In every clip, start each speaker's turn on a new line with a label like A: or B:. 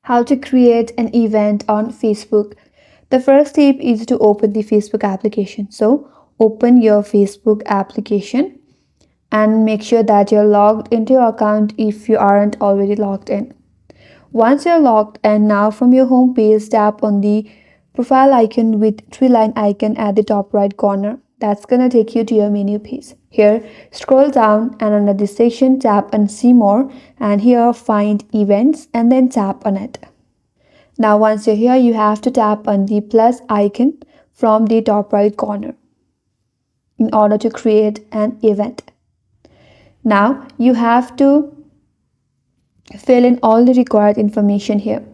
A: How to create an event on Facebook. The first step is to open the Facebook application. So open your Facebook application and make sure that you're logged into your account if you aren't already logged in. Once you're logged in, now from your home page, tap on the profile icon with three-line icon at the top right corner. That's gonna take you to your menu page. Here, scroll down and under this section, tap on see more, and here find events and then tap on it. Now once you're here, you have to tap on the plus icon from the top right corner in order to create an event. Now you have to fill in all the required information here.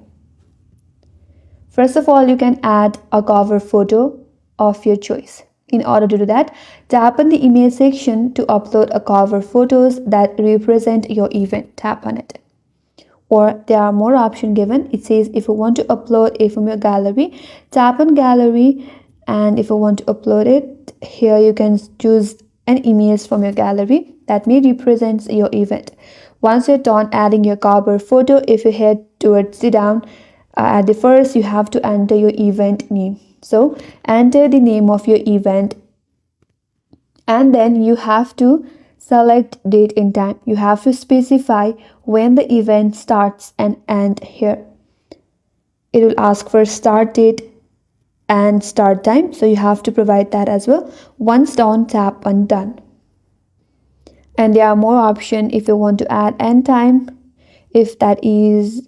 A: First of all, you can add a cover photo of your choice. In order to do that, tap on the image section to upload a cover photos that represent your event. Tap on it. Or there are more options given. It says if you want to upload it from your gallery, tap on gallery, and if you want to upload it, here you can choose an image from your gallery that may represent your event. Once you're done adding your cover photo, if you head towards the down, at the first you have to enter your event name. So enter the name of your event and then you have to select date and time. You have to specify when the event starts and end here. It will ask for start date and start time, so you have to provide that as well. Once done, tap on done. And there are more options if you want to add end time, if that is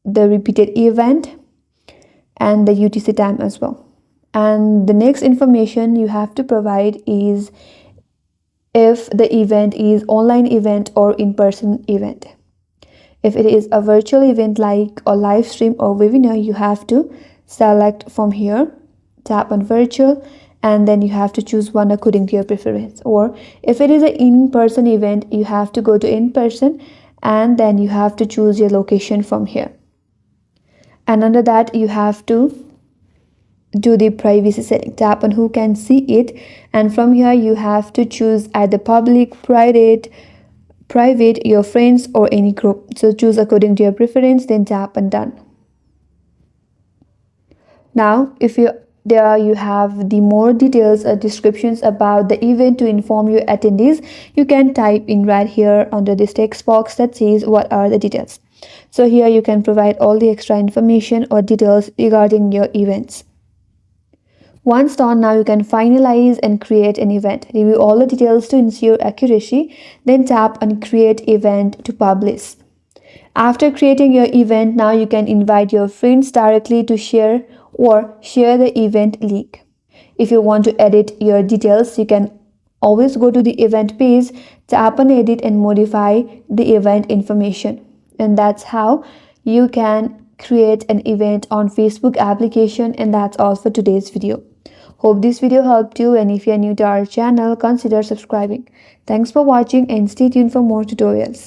A: the repeated event, and the UTC time as well. And the next information you have to provide is if the event is online event or in-person event. If it is a virtual event like a live stream or webinar, you have to select from here, tap on virtual, and then you have to choose one according to your preference. Or if it is an in-person event, you have to go to in-person and then you have to choose your location from here. And under that you have to do the privacy setting. Tap on who can see it, and from here you have to choose either public, private, your friends, or any group. So choose according to your preference, then tap on done. Now if you have the more details or descriptions about the event to inform your attendees, you can type in right here under this text box that says what are the details. So here you can provide all the extra information or details regarding your events. Once done, now you can finalize and create an event. Review all the details to ensure accuracy, then tap on create event to publish. After creating your event, now you can invite your friends directly to share or share the event link. If you want to edit your details, you can always go to the event page, tap on edit and modify the event information. And that's how you can create an event on Facebook application. And that's all for today's video. Hope this video helped you, and if you are new to our channel, consider subscribing. Thanks for watching and stay tuned for more tutorials.